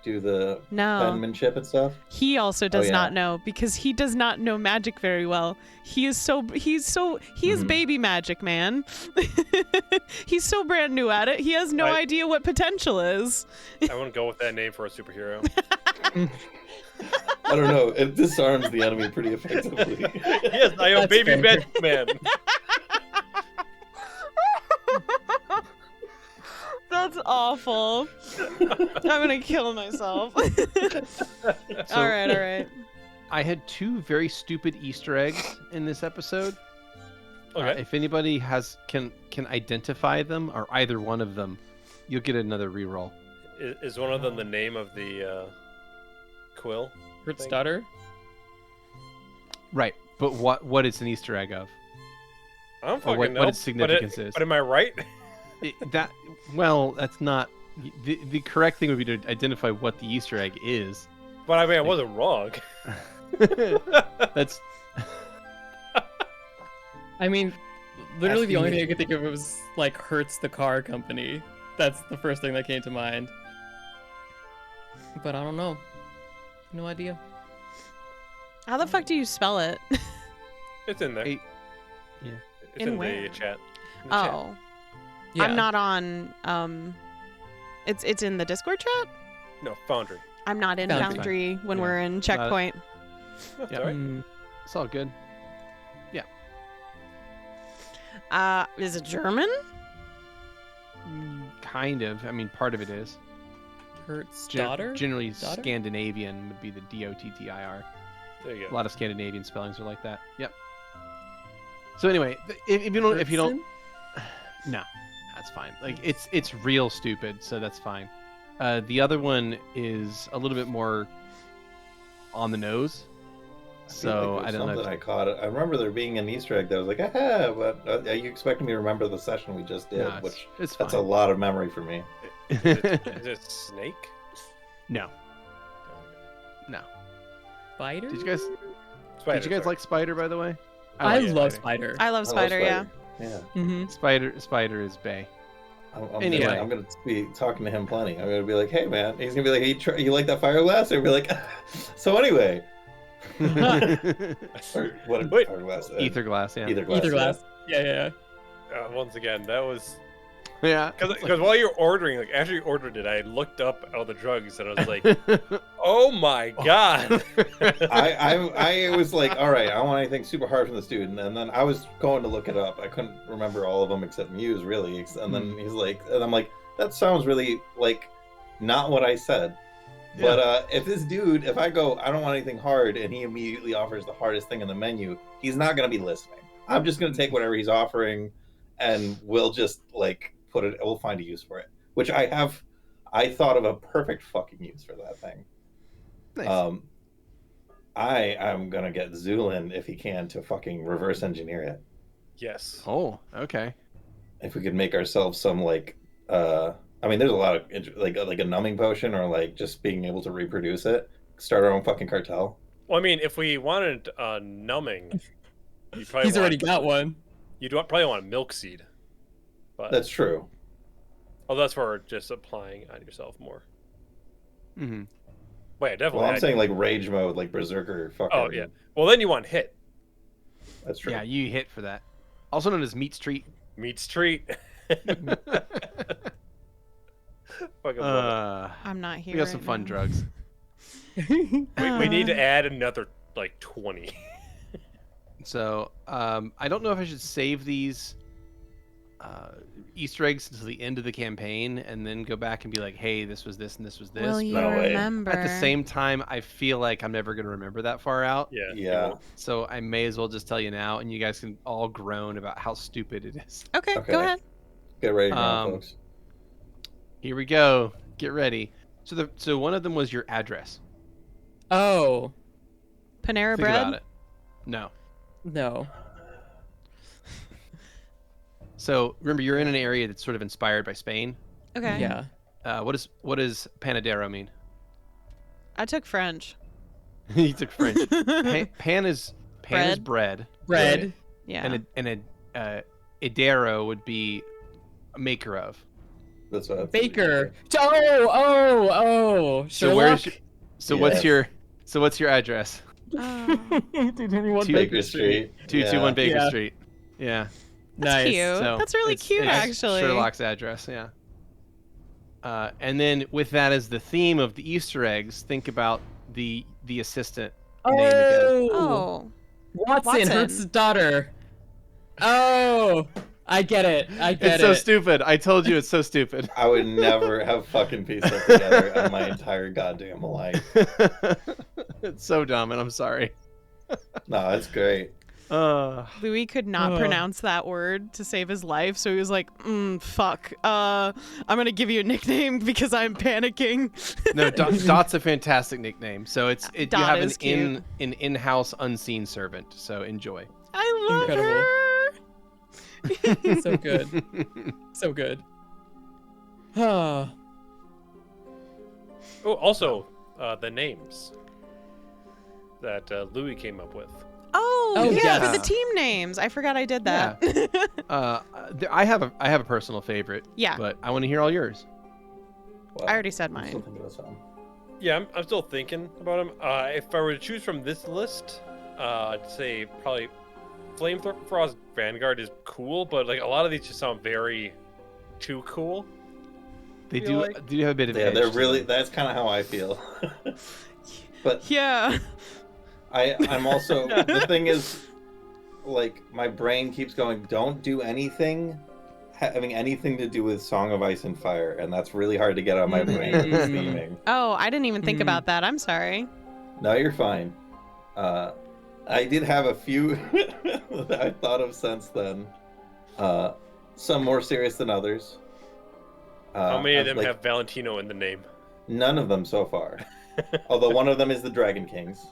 do the No. penmanship and stuff? He also does yeah. not know because he does not know magic very well. He is Mhm. baby magic, man. He's so brand new at it. He has no I- idea what potential is. I wouldn't go with that name for a superhero. I don't know. It disarms the enemy pretty effectively. Yes, I am That's baby fair. magic man. That's awful. I'm gonna kill myself. So, all right. I had two very stupid Easter eggs in this episode. Okay. If anybody can identify them or either one of them, you'll get another reroll. Is one of them the name of the quill? Kurt's Thing. daughter. Right, but what is an Easter egg of? I don't Or fucking what know. its significance is. But am I right? That's not the correct thing would be to identify what the Easter egg is. But I mean, I wasn't wrong. That's I mean, literally the Asking only me- thing I could think of was like Hertz the car company. That's the first thing that came to mind. But I don't know. No idea. How the fuck do you spell it? It's in there. Hey, It's In in where? the chat. In the chat. Oh, Yeah. I'm not on. It's in the Discord chat. No, Foundry. I'm not in Foundry. Foundry when Yeah. we're in Checkpoint. That's Yeah. all right. Mm, it's all good. Is it German? Kind of. I mean, part of it is. Hertz Gen- daughter? Generally, Daughter? Scandinavian would be the Dottir. There you A go. lot of Scandinavian spellings are like that. Yep. So anyway, if you don't, no, that's fine. Like it's real stupid, so that's fine. The other one is a little bit more on the nose. So I don't know. Something I caught it. I remember there being an Easter egg that was like, aha, but are you expecting me to remember the session we just did? No, Which it's that's a fine. lot of memory for me. Is it Snake? No, no. Spider? Did you guys Spider, Did you guys sorry. like Spider, by the way? I like love Spider. Spider. I love Spider. Yeah. Yeah. Mm-hmm. Spider is Bay. Anyway. I'm gonna be talking to him plenty. I'm gonna be like, hey man, he's gonna be like, hey, you like that fire glass? I'll be like, so anyway. Or what? Wait. Fire glass? Ether glass, yeah. Ether glass. Either yeah. glass. Yeah. Once again, that was Yeah. because while you're ordering, like after you ordered it, I looked up all the drugs and I was like, "Oh my god!" I was like, all right, I don't want anything super hard from this dude. And then I was going to look it up. I couldn't remember all of them except Muse, really. And then he's like, and I'm like, that sounds really like not what I said. Yeah. But if this dude, if I go, I don't want anything hard, and he immediately offers the hardest thing in the menu, he's not going to be listening. I'm just going to take whatever he's offering, and we'll just like put it. We'll find a use for it. Which I thought of a perfect fucking use for that thing. Nice. I am gonna get Zulin if he can to fucking reverse engineer it. Yes. Oh, okay. If we could make ourselves some like, I mean, there's a lot of like a numbing potion or like just being able to reproduce it. Start our own fucking cartel. Well, I mean, if we wanted numbing, you probably He's already got one. You'd probably want a milk seed. But That's true. that's for just applying on yourself more. Mm-hmm. Wait, definitely. Well, I'm saying like rage mode, like berserker. Fucking. Oh yeah. Well, then you want hit. That's true. Yeah, you hit for that. Also known as meat street. Meat's treat. Fucking love I'm not here. we got some right fun now. drugs. it. We need to add another like 20. So I don't know if I should save these Easter eggs until the end of the campaign and then go back and be like, hey, this was this and this was this. Will you No way. remember? At the same time, I feel like I'm never going to remember that far out. Yeah. Yeah. So I may as well just tell you now, and you guys can all groan about how stupid it is. Okay, Okay. go ahead. Get ready now, Um, folks. Here we go. Get ready. So one of them was your address. Oh Panera Think Bread. about it. No. no. So remember, you're in an area that's sort of inspired by Spain. Okay. Yeah. What does panadero mean? I took French. You took French. Pan is bread. Bread. Yeah. And a idero would be a maker of. That's what. Baker. Oh. So where's Sherlock? what's your address? Oh, Did anyone Baker Street. 221 Baker Yeah. Street. Yeah. that's Nice. cute. So That's really it's cute, actually. Sherlock's address, yeah. And then with that as the theme of the Easter eggs, think about the assistant name again. Oh. Watson, Hertz's daughter. Oh, I get it. It's so stupid. I told you it's so stupid. I would never have fucking pieced that together in my entire goddamn life. It's so dumb, and I'm sorry. No, it's great. Louis could not pronounce that word to save his life, so he was like, fuck. I'm gonna give you a nickname because I'm panicking. No, Dot's a fantastic nickname. So you Dot have is cute. an in-house unseen servant. So enjoy. I love Incredible. her. So good. So good. Ah. Oh, also the names that Louis came up with. Oh, yeah, yes. for the team names. I forgot I did that. I have a personal favorite. Yeah. But I want to hear all yours. Well, I already said I'm still mine. thinking of something. Yeah, I'm still thinking about him. If I were to choose from this list, I'd say probably Flamethrost Vanguard is cool, but like a lot of these just sound very too cool. They Feel do like- have a bit of Yeah, edge they're to really. them. That's kind of how I feel. But Yeah. I'm also the thing is, like my brain keeps going. Don't do anything having anything to do with Song of Ice and Fire, and that's really hard to get out of my brain. with this theming. Oh, I didn't even think Mhm. about that. I'm sorry. No, you're fine. I did have a few that I thought of since then. Some more serious than others. How many of I've, them have Valentino in the name? None of them so far. Although one of them is the Dragon Kings.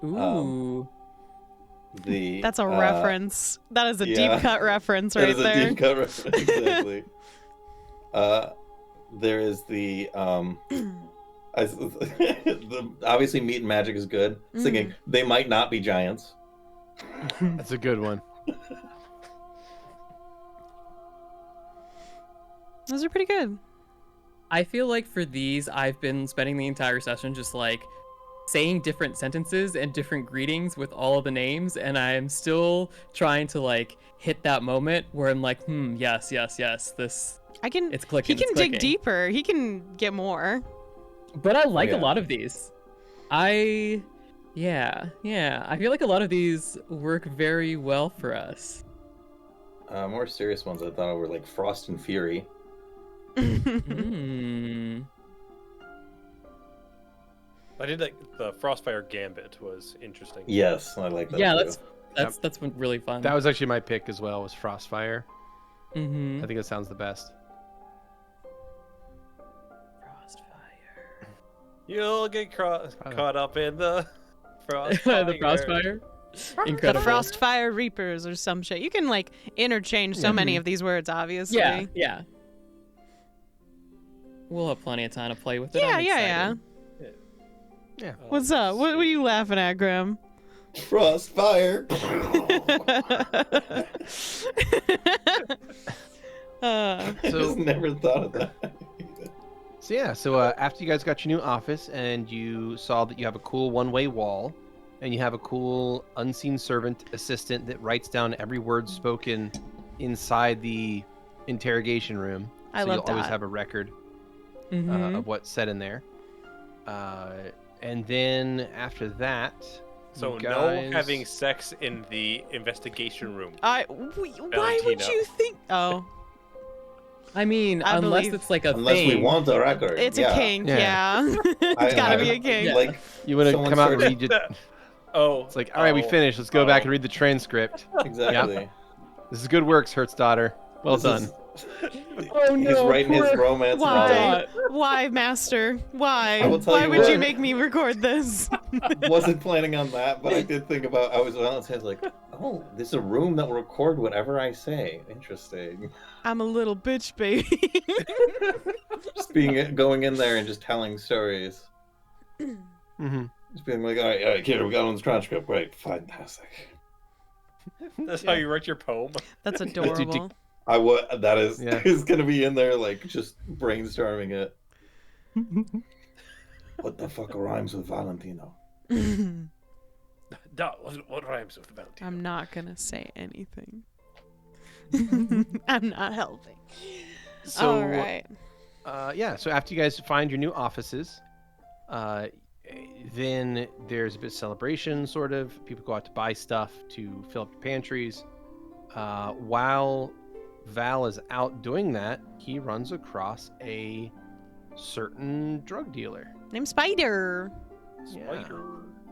Ooh. That's a reference. That is a yeah. deep cut reference That right is a there. deep cut reference, exactly. There is the obviously Meat and Magic is good. Singing They Might Not Be Giants. That's a good one. Those are pretty good. I feel like for these, I've been spending the entire session just like saying different sentences and different greetings with all of the names, and I'm still trying to like hit that moment where I'm like, yes, this it's clicking. He can it's dig clicking. deeper. He can get more. But I like Yeah. a lot of these. I feel like a lot of these work very well for us. More serious ones I thought were like Frost and Fury. Mm. I did like the Frostfire Gambit was interesting. Yes, I like that. Yeah, too. that's been really fun. That was actually my pick as well. Was Frostfire. Mm-hmm. I think it sounds the best. Frostfire. You'll get caught up in the Frostfire. The Frostfire. The Incredible. Frostfire Reapers or some shit. You can like interchange so many of these words, obviously. Yeah. We'll have plenty of time to play with it. Yeah, I'm yeah. excited. Yeah. What's up? What are you laughing at, Grem? Frostfire. I So- just never thought of that. So after you guys got your new office and you saw that you have a cool one-way wall, and you have a cool unseen servant assistant that writes down every word spoken inside the interrogation room. I so love you'll always that. have a record Mhm. of what's said in there. And then after that, So you no guys... having sex in the investigation room. Why would Valentina. you think? Oh, I mean, I unless believe- it's like a Unless thing. we want a record. it's yeah. a kink. Yeah. Yeah, it's gotta be a kink. Yeah. Like You want to Someone come out and started- read it? Oh, It's like, all right, we finished. Let's go back and read the transcript. exactly. This is good work, Hertz daughter. Well This done. is- Oh He's no, writing his poor- romance Why? novel. Why, Master? Why? I will tell Why you would what. you make me record this? Wasn't planning on that, but I did think about. I was like, oh, this is a room that will record whatever I say. Interesting. I'm a little bitch, baby. Just going in there and just telling stories. Mm-hmm. Just being like, all right, kid, we got on this transcript. Great, fantastic. That's how you write your poem. That's adorable. I would. That is Yeah. is gonna be in there, like just brainstorming it. What the fuck rhymes with Valentino? I'm What rhymes with Valentino? not gonna say anything. I'm not helping. So, All right. So after you guys find your new offices, then there's a bit of celebration, sort of. People go out to buy stuff to fill up the pantries. While Val is out doing that, he runs across a certain drug dealer. Name's Spider. Spider.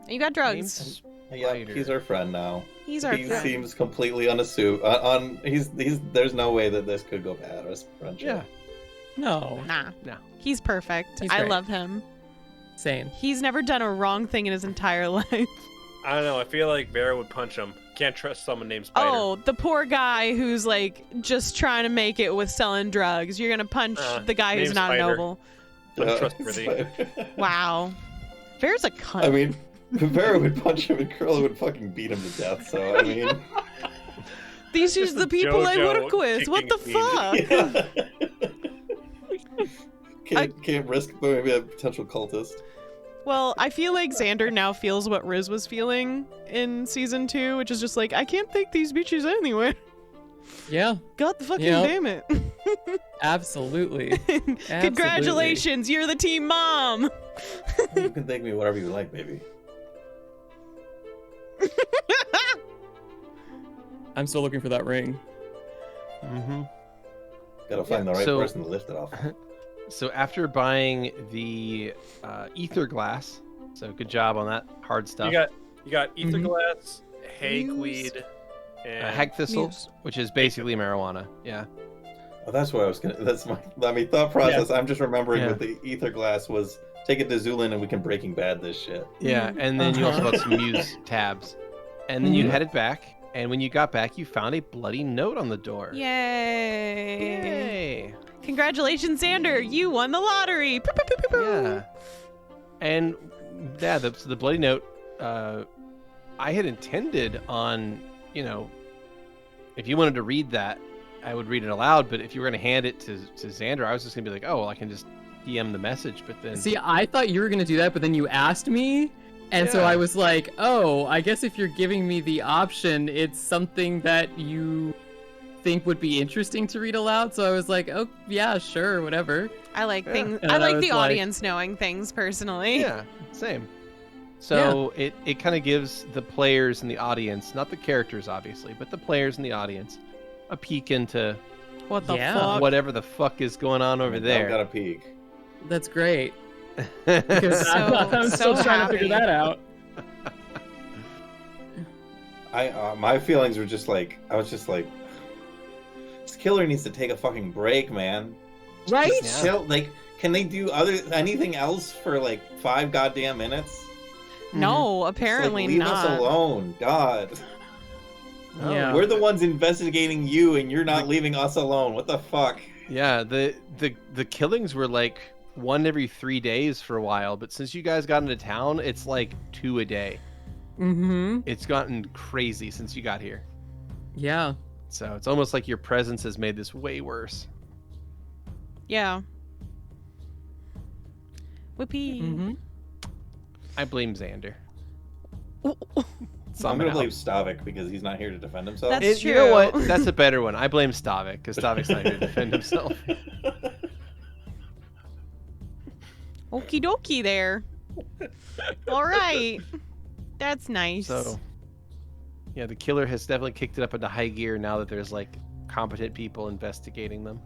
You got drugs. Name's Yeah, Spider. he's our friend now. He's our He friend. seems completely unassuming. He's. There's no way that this could go bad. Our friendship. Yeah. No, Nah. No. He's perfect. He's I great. love him. same. He's never done a wrong thing in his entire life. I don't know. I feel like Vera would punch him. Can't trust someone named Spider. Oh, the poor guy who's like just trying to make it with selling drugs. You're gonna punch the guy who's name's not Spider. noble. Untrustworthy. Wow. Vera's a cunt. I mean, Vera would punch him and Curly would fucking beat him to death. So I mean, These are Just the a people I JoJo work with. What the kicking fuck? can't risk maybe a potential cultist. Well, I feel like Xander now feels what Riz was feeling in season 2, which is just like, I can't take these bitches anywhere. Yeah, God fucking Yep. damn it. absolutely. Congratulations, you're the team mom. You can thank me whatever you like, baby. I'm still looking for that ring. Mm-hmm. Gotta find the right So- person to lift it off. So after buying the ether glass, so good job on that hard stuff. Mm-hmm. You got ether Mhm. glass, Muse. hagweed, and hag thistle, Muse. which is basically marijuana. Yeah. Oh, that's what I was gonna. That's my. I mean, thought process. I'm just remembering Yeah. with the ether glass was take it to Zulin and we can Breaking Bad this shit. Yeah, and then you also Uh-huh. got some Muse tabs. And then you headed back, and when you got back, you found a bloody note on the door. Yay. Yay! Congratulations, Xander. You won the lottery. Pew, pew, pew, pew, pew. Yeah. And yeah, the bloody note, I had intended on, if you wanted to read that I would read it aloud. But if you were gonna hand it to Xander, I was just gonna be like, oh, well, I can just DM the message. But then See, I thought you were gonna do that, but then you asked me, and so Yeah. I was like, oh, I guess if you're giving me the option, it's something that you think would be interesting to read aloud. So I was like, oh yeah, sure, whatever. I like Yeah. things. And I I like was the like- audience knowing things personally. yeah, same. So it kind of gives the players and the audience, not the characters obviously, but the players and the audience, a peek into What the Yeah. fuck? whatever the fuck is going on over I've there. got a peek. That's great. Because I'm So still trying to figure happy. that out. My feelings were just like, I was just like, this killer needs to take a fucking break, man. Right? Just chill. Like, can they do anything else for like 5 goddamn minutes? No, Just, like, apparently leave not. us alone, God. Yeah. We're the ones investigating you, and you're not leaving us alone. What the fuck? Yeah, the killings were like 1 every 3 days for a while, but since you guys got into town, it's like 2 a day. Mm-hmm. It's gotten crazy since you got here. Yeah. So it's almost like your presence has made this way worse. Yeah. Whippy. Mm-hmm. I blame Xander. I'm Somehow. gonna blame Stavik because he's not here to defend himself. That's You know what? true. That's a better one. I blame Stavik because Stavik's not here to defend himself. Okie dokie there. All right. That's nice. So, yeah, the killer has definitely kicked it up into high gear now that there's like competent people investigating them.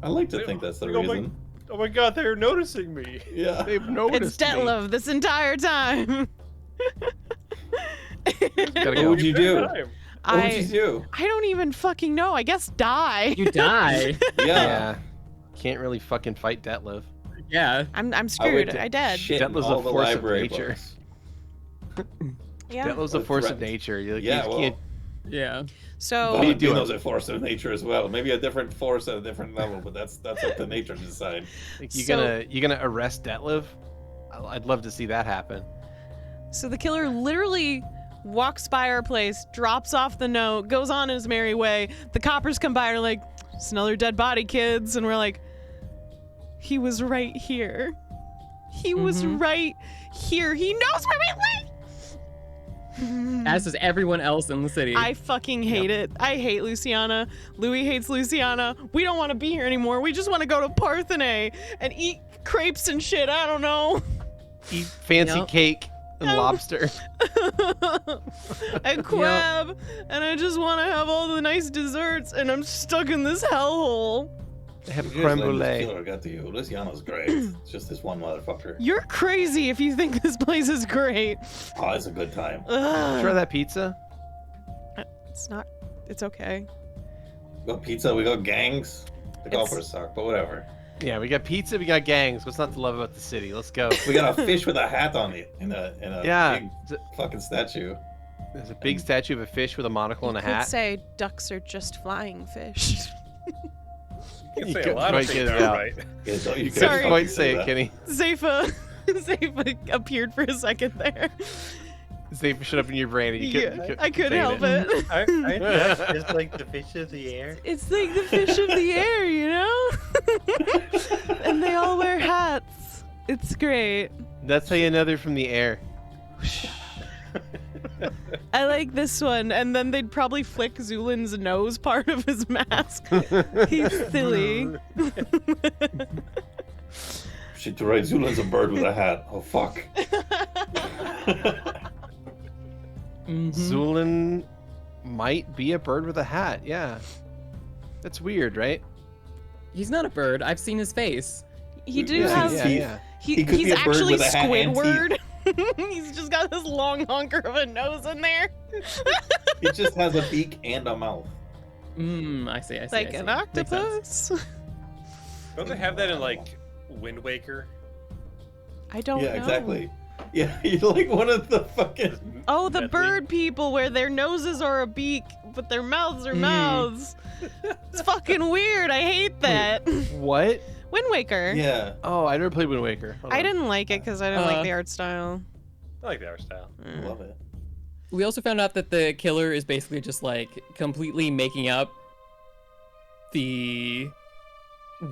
I like to think that's the Oh my- reason. Oh my god, they're noticing me. Yeah. They've it's noticed me. Detlef this entire time. Gotta What go. would you do? Time. What would you do? I don't even fucking know. I guess die. You die. Yeah. Yeah. Can't really fucking fight Detlef. Yeah. I'm screwed. I dead. Shit That in was all a the force of library nature. books. Yeah. Detlef's a That's force right. of nature. You, Yeah, you well, can't. Yeah. So What are you doing? Those are force of nature as well. Maybe a different force at a different level, but that's up to nature to decide. Like, So- you gonna arrest Detlef? I'd love to see that happen. So the killer literally walks by our place, drops off the note, goes on his merry way. The coppers come by and are like, it's another dead body, kids. And we're like, he was right here. He was right here. He knows where we live. As does everyone else in the city. I fucking hate it. I hate Luciana. Louis hates Luciana. We don't want to be here anymore. We just want to go to Parthenae and eat crepes and shit. I don't know. Eat fancy Yep. cake and lobster. And crab. And I just want to have all the nice desserts. And I'm stuck in this hellhole. Have You creme just let this brulee. killer got to you. Luciano's great. It's just this one motherfucker. You're crazy if you think this place is great. Oh, it's a good time. Ugh. Try that pizza. It's not. It's okay. We got pizza, we got gangs. The It's- golfers suck, but whatever. Yeah, we got pizza, we got gangs. What's not to love about the city? Let's go. We got a fish with a hat on it in a Yeah, big fucking statue. there's a big statue of a fish with a monocle and a You could hat. say ducks are just flying fish. You You can say a couldn't lot of quite things get it there, out. right? Yeah, don't you Couldn't Sorry. fucking quite say it, that. Kenny. Zepha appeared for a second there. They showed up in your brain and you couldn't. I couldn't help it. It's like the fish of the air. It's like the fish of the air, you know? And they all wear hats. It's great. That's how you know they're from the air. I like this one. And then they'd probably flick Zulin's nose part of his mask. He's silly. Shit, right. Zulin's a bird with a hat. Oh, fuck. Mhm. Zulin might be a bird with a hat. Yeah, that's weird, right? He's not a bird. I've seen his face. He do Yeah, have. yeah, teeth. yeah. He could He's be a bird actually with a hat and teeth. Squidward. He's just got this long honker of a nose in there. It just has a beak and a mouth. I see. Like I see. an Makes sense. octopus. Don't they have that in like Wind Waker? I don't know. Yeah, exactly. Yeah, you're like one of the fucking. Oh, the Deadly. bird people where their noses are a beak, but their mouths are mouths. It's fucking weird. I hate that. What? Wind Waker. Yeah. Oh, I never played Wind Waker. Hold I on. didn't like it because I didn't like the art style. I like the art style. I love it. We also found out that the killer is basically just like completely making up the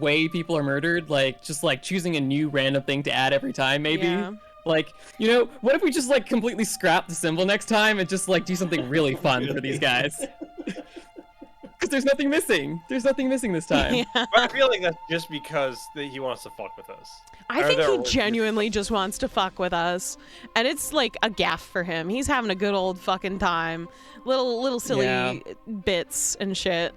way people are murdered, like just like choosing a new random thing to add every time, maybe. Yeah. Like, you know, what if we just like completely scrap the symbol next time and just like do something really fun for these guys? Because there's nothing missing. There's nothing missing this time. Yeah. But I feel like that's just because he wants to fuck with us. I Or think there he were- genuinely just wants to fuck with us, and it's like a gaff for him. He's having a good old fucking time, little silly Yeah. bits and shit.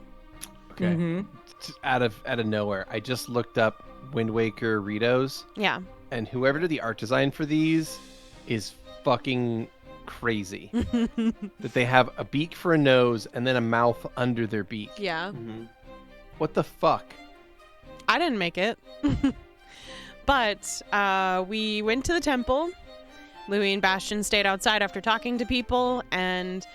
Okay. Mm-hmm. Just out of nowhere, I just looked up Wind Waker Ritos, Yeah. and whoever did the art design for these is fucking crazy. That they have a beak for a nose and then a mouth under their beak. Yeah. Mhm. What the fuck? I didn't make it. But we went to the temple. Louis and Bastion stayed outside after talking to people, and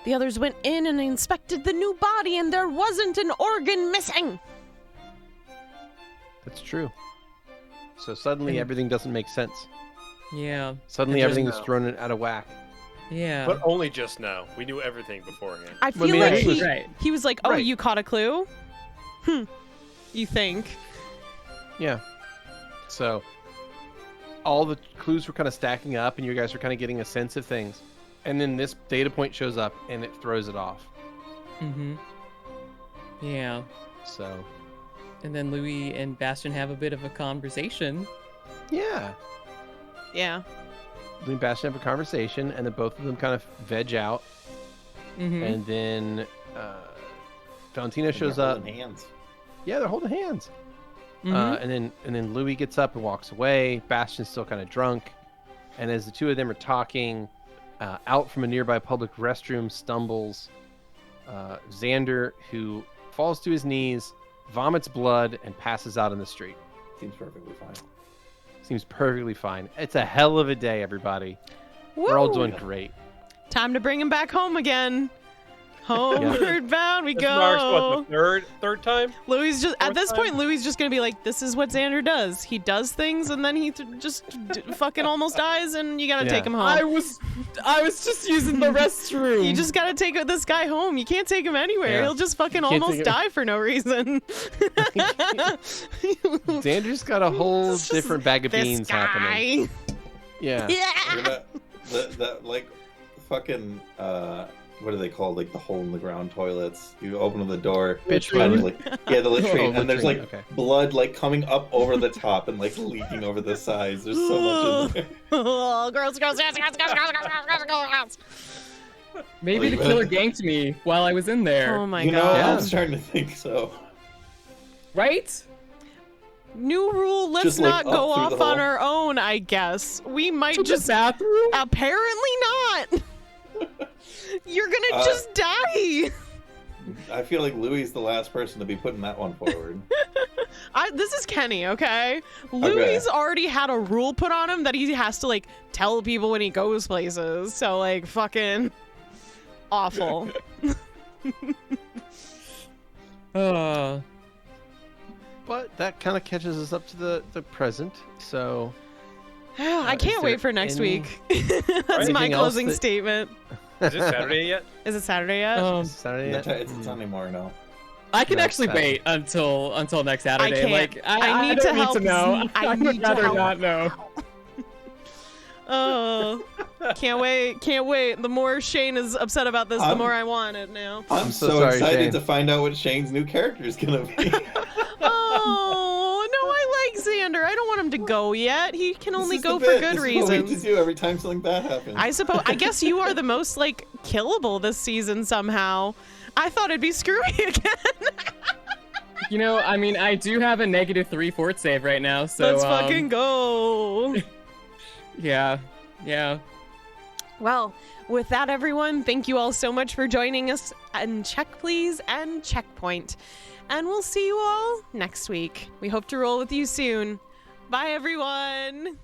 the others went in and inspected the new body, and there wasn't an organ missing. That's true. So suddenly And- everything doesn't make sense. Yeah. Suddenly And just everything is now. thrown out of whack. Yeah. But only just now. We knew everything beforehand. I Well, I feel mean, like I he, right. he was like, oh, Right. you caught a clue? You think? Yeah. So all the clues were kind of stacking up, and you guys were kind of getting a sense of things. And then this data point shows up, and it throws it off. Mm-hmm. Yeah. So, And then Louis and Bastion have a bit of a conversation. yeah. Yeah. Louis and Bastion have a conversation, and then both of them kind of veg out. Mm-hmm. And then Valentina And shows they're up. holding hands. Yeah, they're holding hands. Mm-hmm. And then Louis gets up and walks away. Bastion's still kind of drunk, and as the two of them are talking, out from a nearby public restroom stumbles Xander, who falls to his knees, vomits blood, and passes out in the street. Seems perfectly fine. Seems perfectly fine. It's a hell of a day, everybody. We're all Woo! doing great. Time to bring him back home again. Homeward bound we This marks go. what, the third time? Louis just at Fourth this time? point, Louis is just gonna be like, "This is what Xander does. He does things, and then he fucking almost dies, and you gotta Yeah. take him home. I was just using the restroom. You just gotta take this guy home. You can't take him anywhere. Yeah. He'll just fucking can't almost take him- die for no reason." Xander's got a whole It's just different bag of this beans guy. happening. Yeah. We're Yeah. gonna, the like fucking what are they called? Like the hole in the ground toilets. You open the door, Bitch and, room. like, yeah, the latrine, Oh, and there's latrine, like okay. blood like coming up over the top and like leaking over the sides. There's so much in there. Oh, gross, gross, gross, gross, gross, gross, gross, gross, gross. Maybe the Like, killer ganked me while I was in there. Oh my You know, god. I'm starting to think so. Right? New rule, let's Just, like, not go up through off the on hole. our own, I guess. We might To just the bathroom? apparently not. You're gonna just die. I feel like Louis is the last person to be putting that one forward. This is Keni, okay? Louis already had a rule put on him that he has to like tell people when he goes places. So like fucking awful. But that kind of catches us up to the present. So I is can't there wait for next any- week. That's my Anything else closing that- statement. Is it Saturday yet? Is it Saturday yet? Saturday. It's not anymore now. I can No, actually Saturday. wait until next Saturday. can't. Like I need don't to help know. Z- I I'd need to rather help. not know. Oh, can't wait. Can't wait. The more Shane is upset about this, the I'm- more I want it now. I'm so so sorry, excited Shane. to find out what Shane's new character is gonna be. Oh, no, I like Xander. I don't want him to go yet. He can only This is go the for bit. good This is what we have to reasons. do every time something bad happens. I guess you are the most, like, killable this season somehow. I thought it'd be Screwy again. You know, I mean, I do have a -3 fort save right now, so Let's fucking go. yeah. Well, with that, everyone, thank you all so much for joining us and Check Please and Checkpoint. And we'll see you all next week. We hope to roll with you soon. Bye, everyone.